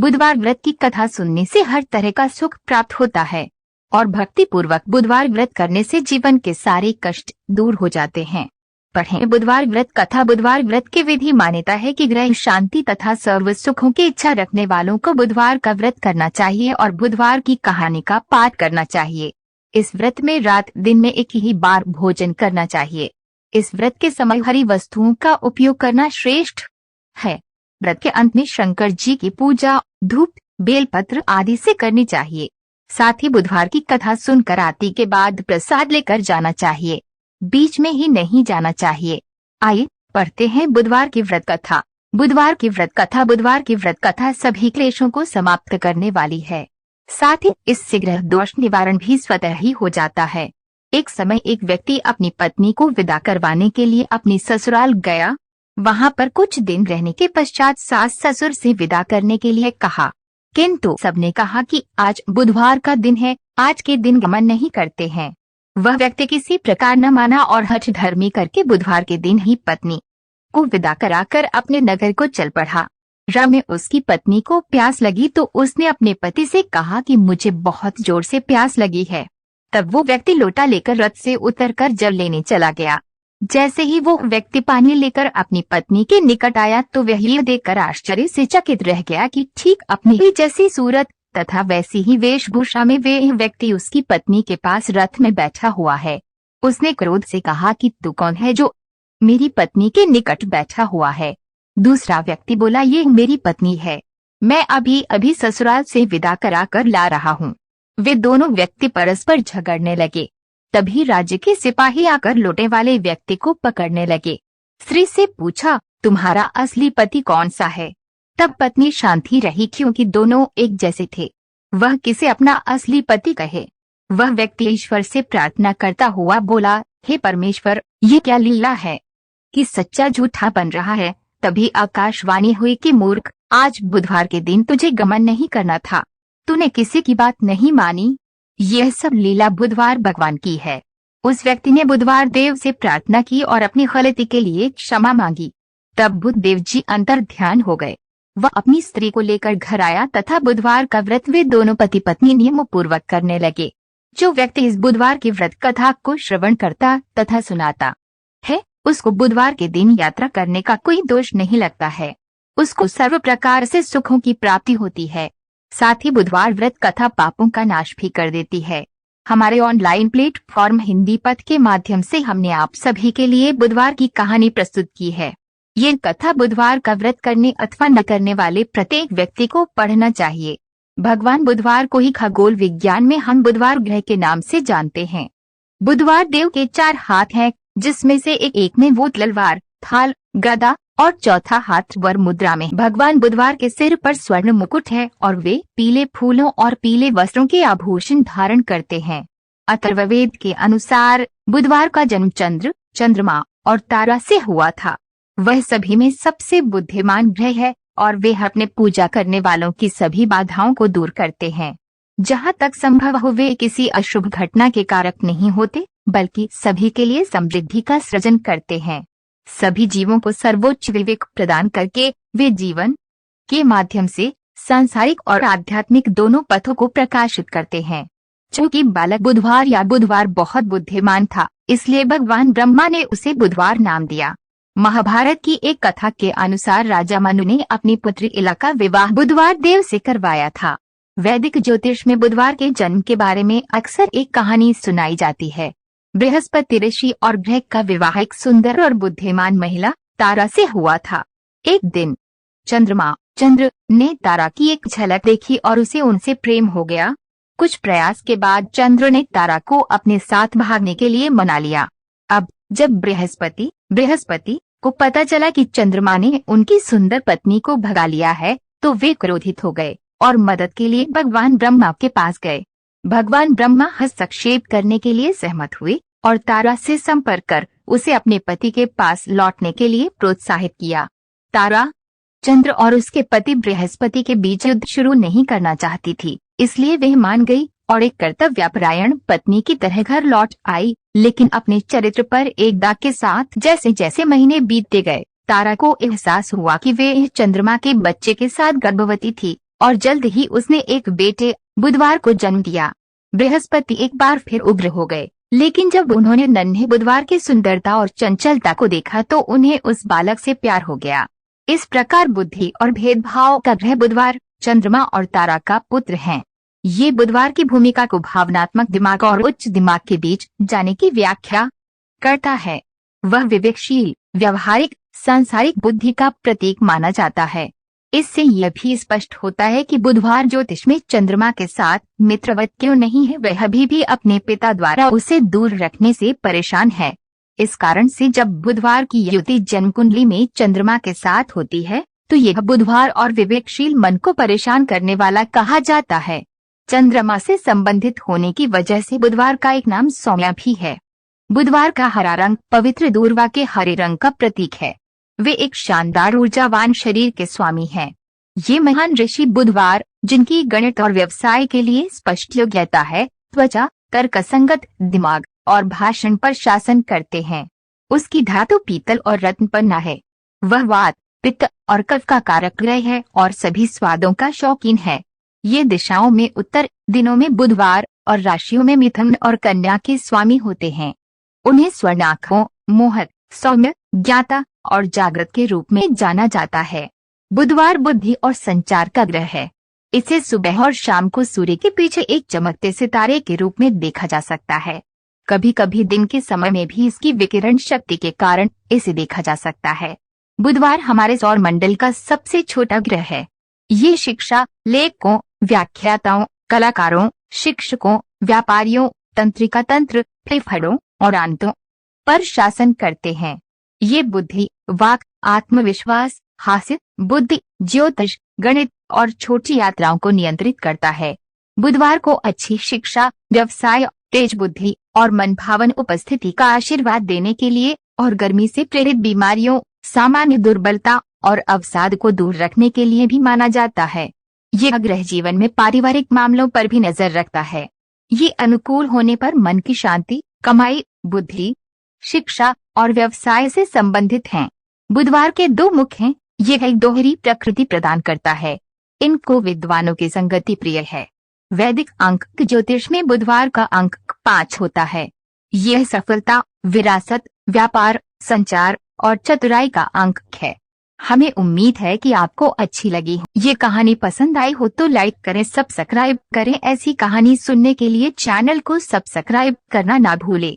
बुधवार व्रत की कथा सुनने से हर तरह का सुख प्राप्त होता है और भक्ति पूर्वक बुधवार व्रत करने से जीवन के सारे कष्ट दूर हो जाते हैं। पढ़ें बुधवार व्रत कथा। बुधवार व्रत की विधि मान्यता है कि गृह शांति तथा सर्व सुखों की इच्छा रखने वालों को बुधवार का व्रत करना चाहिए और बुधवार की कहानी का पाठ करना चाहिए। इस व्रत में रात दिन में एक ही बार भोजन करना चाहिए। इस व्रत के समय हरी वस्तुओं का उपयोग करना श्रेष्ठ है। व्रत के अंत में शंकर जी की पूजा धूप बेलपत्र आदि से करनी चाहिए। साथ ही बुधवार की कथा सुनकर आरती के बाद प्रसाद लेकर जाना चाहिए, बीच में ही नहीं जाना चाहिए। आइए पढ़ते हैं बुधवार की व्रत कथा। बुधवार की व्रत कथा। बुधवार की व्रत कथा सभी क्लेशों को समाप्त करने वाली है। साथ ही इससे ग्रह दोष निवारण भी स्वतः ही हो जाता है। एक समय एक व्यक्ति अपनी पत्नी को विदा करवाने के लिए अपनी ससुराल गया। वहां पर कुछ दिन रहने के पश्चात सास ससुर से विदा करने के लिए कहा, किंतु सबने कहा कि आज बुधवार का दिन है, आज के दिन गमन नहीं करते हैं। वह व्यक्ति किसी प्रकार न माना और हठ धर्मी करके बुधवार के दिन ही पत्नी को विदा कराकर अपने नगर को चल पड़ा। राह में उसकी पत्नी को प्यास लगी तो उसने अपने पति से कहा कि मुझे बहुत जोर से प्यास लगी है। तब वो व्यक्ति लोटा लेकर रथ से उतरकर जल लेने चला गया। जैसे ही वो व्यक्ति पानी लेकर अपनी पत्नी के निकट आया तो वह ये देखकर आश्चर्य से चकित रह गया कि ठीक अपनी ही जैसी सूरत तथा वैसी ही वेशभूषा में वे व्यक्ति उसकी पत्नी के पास रथ में बैठा हुआ है। उसने क्रोध से कहा कि तू कौन है जो मेरी पत्नी के निकट बैठा हुआ है? दूसरा व्यक्ति बोला, ये मेरी पत्नी है, मैं अभी अभी ससुराल से विदा करा कर ला रहा हूँ। वे दोनों व्यक्ति परस्पर झगड़ने लगे। तभी राज्य के सिपाही आकर लोटे वाले व्यक्ति को पकड़ने लगे। स्त्री से पूछा, तुम्हारा असली पति कौन सा है? तब पत्नी शांत ही रही क्योंकि दोनों एक जैसे थे। वह किसे अपना असली पति कहे? वह व्यक्ति ईश्वर से प्रार्थना करता हुआ बोला, हे परमेश्वर, ये क्या लीला है कि सच्चा झूठा बन रहा है। तभी आकाशवाणी हुई कि मूर्ख, आज बुधवार के दिन तुझे गमन नहीं करना था, तूने किसी की बात नहीं मानी। यह सब लीला बुधवार भगवान की है। उस व्यक्ति ने बुधवार देव से प्रार्थना की और अपनी गलती के लिए क्षमा मांगी। तब बुधदेव जी अंतर ध्यान हो गए। वह अपनी स्त्री को लेकर घर आया तथा बुधवार का व्रत वे दोनों पति पत्नी नियम पूर्वक करने लगे। जो व्यक्ति इस बुधवार की व्रत कथा को श्रवण करता तथा सुनाता है, उसको बुधवार के दिन यात्रा करने का कोई दोष नहीं लगता है। उसको सर्व प्रकार से सुखों की प्राप्ति होती है। साथ ही बुधवार व्रत कथा पापों का नाश भी कर देती है। हमारे ऑनलाइन प्लेटफॉर्म हिंदी पथ के माध्यम से हमने आप सभी के लिए बुधवार की कहानी प्रस्तुत की है। ये कथा बुधवार का व्रत करने अथवा न करने वाले प्रत्येक व्यक्ति को पढ़ना चाहिए। भगवान बुधवार को ही खगोल विज्ञान में हम बुधवार ग्रह के नाम से जानते हैं। बुधवार देव के 4 हाथ हैं, जिसमें से एक में वो तलवार, थाल, गदा और चौथा हाथ वर मुद्रा में। भगवान बुधवार के सिर पर स्वर्ण मुकुट है और वे पीले फूलों और पीले वस्त्रों के आभूषण धारण करते हैं। अथर्ववेद के अनुसार बुधवार का जन्म चंद्र, चंद्रमा और तारा से हुआ था। वह सभी में सबसे बुद्धिमान ग्रह है और वे अपने पूजा करने वालों की सभी बाधाओं को दूर करते हैं। जहाँ तक संभव हो वे किसी अशुभ घटना के कारक नहीं होते, बल्कि सभी के लिए समृद्धि का सृजन करते हैं। सभी जीवों को सर्वोच्च विवेक प्रदान करके वे जीवन के माध्यम से सांसारिक और आध्यात्मिक दोनों पथों को प्रकाशित करते हैं। चूंकि बालक बुधवार बहुत बुद्धिमान था, इसलिए भगवान ब्रह्मा ने उसे बुधवार नाम दिया। महाभारत की एक कथा के अनुसार राजा मनु ने अपनी पुत्री इला का विवाह बुधवार देव से करवाया था। वैदिक ज्योतिष में बुधवार के जन्म के बारे में अक्सर एक कहानी सुनाई जाती है। बृहस्पति ऋषि और ग्रह का विवाह एक सुंदर और बुद्धिमान महिला तारा से हुआ था। एक दिन चंद्र ने तारा की एक झलक देखी और उसे उनसे प्रेम हो गया। कुछ प्रयास के बाद चंद्र ने तारा को अपने साथ भागने के लिए मना लिया। अब जब बृहस्पति को पता चला कि चंद्रमा ने उनकी सुंदर पत्नी को भगा लिया है, तो वे क्रोधित हो गए और मदद के लिए भगवान ब्रह्मा के पास गए। भगवान ब्रह्मा हस्तक्षेप करने के लिए सहमत हुए और तारा से संपर्क कर उसे अपने पति के पास लौटने के लिए प्रोत्साहित किया। तारा चंद्र और उसके पति बृहस्पति के बीच युद्ध शुरू नहीं करना चाहती थी, इसलिए वह मान गई और एक कर्तव्यपरायण पत्नी की तरह घर लौट आई, लेकिन अपने चरित्र पर एक दाग के साथ। जैसे जैसे महीने बीतते गए, तारा को एहसास हुआ कि वे चंद्रमा के बच्चे के साथ गर्भवती थी और जल्द ही उसने एक बेटे बुधवार को जन्म दिया। बृहस्पति एक बार फिर उग्र हो गए, लेकिन जब उन्होंने नन्हे बुधवार की सुंदरता और चंचलता को देखा तो उन्हें उस बालक से प्यार हो गया। इस प्रकार बुद्धि और भेदभाव का ग्रह बुधवार चंद्रमा और तारा का पुत्र है। ये बुधवार की भूमिका को भावनात्मक दिमाग और उच्च दिमाग के बीच जाने की व्याख्या करता है। वह विवेकशील, व्यवहारिक, सांसारिक बुद्धि का प्रतीक माना जाता है। इससे यह भी स्पष्ट होता है कि बुधवार ज्योतिष में चंद्रमा के साथ मित्रवत क्यों नहीं है। वह अभी भी अपने पिता द्वारा उसे दूर रखने से परेशान है। इस कारण से जब बुधवार की युति जन्म कुंडली में चंद्रमा के साथ होती है तो यह बुधवार और विवेकशील मन को परेशान करने वाला कहा जाता है। चंद्रमा से संबंधित होने की वजह से बुधवार का एक नाम सौम्या भी है। बुधवार का हरा रंग पवित्र दूर्वा के हरे रंग का प्रतीक है। वे एक शानदार ऊर्जावान शरीर के स्वामी हैं। ये महान ऋषि बुधवार, जिनकी गणित और व्यवसाय के लिए स्पष्ट योग्यता है, त्वचा, तर्कसंगत दिमाग और भाषण पर शासन करते हैं। उसकी धातु पीतल और रत्न पन्ना है। वह वात, पित्त और कफ का कारक ग्रह है और सभी स्वादों का शौकीन है। ये दिशाओं में उत्तर दिनों में बुधवार और राशियों में मिथुन और कन्या के स्वामी होते हैं। उन्हें स्वर्णाखों, मोहक, सौम्य, ज्ञाता और जागृत के रूप में जाना जाता है। बुधवार बुद्धि और संचार का ग्रह है। इसे सुबह और शाम को सूर्य के पीछे एक चमकते सितारे के रूप में देखा जा सकता है। कभी कभी दिन के समय में भी इसकी विकिरण शक्ति के कारण इसे देखा जा सकता है। बुधवार हमारे सौर मंडल का सबसे छोटा ग्रह है। ये शिक्षा, लेखकों, व्याख्याताओं, कलाकारों, शिक्षकों, व्यापारियों, तंत्रिका तंत्र, फेफड़ों और आंतों पर शासन करते हैं। ये बुद्धि, वाक, आत्मविश्वास, हास्य, बुद्धि, ज्योतिष, गणित और छोटी यात्राओं को नियंत्रित करता है। बुधवार को अच्छी शिक्षा, व्यवसाय, तेज बुद्धि और मनभावन उपस्थिति का आशीर्वाद देने के लिए और गर्मी से प्रेरित बीमारियों, सामान्य दुर्बलता और अवसाद को दूर रखने के लिए भी माना जाता है। यह ग्रह जीवन में पारिवारिक मामलों पर भी नजर रखता है। ये अनुकूल होने पर मन की शांति, कमाई, बुद्धि, शिक्षा और व्यवसाय से संबंधित हैं। बुधवार के दो मुख हैं। यह एक दोहरी प्रकृति प्रदान करता है। इनको विद्वानों की संगति प्रिय है। वैदिक अंक ज्योतिष में बुधवार का अंक 5 होता है। यह सफलता, विरासत, व्यापार, संचार और चतुराई का अंक है। हमें उम्मीद है कि आपको अच्छी लगी हो। ये कहानी पसंद आई हो तो लाइक करें, सब्सक्राइब करें। ऐसी कहानी सुनने के लिए चैनल को सब्सक्राइब करना ना भूलें।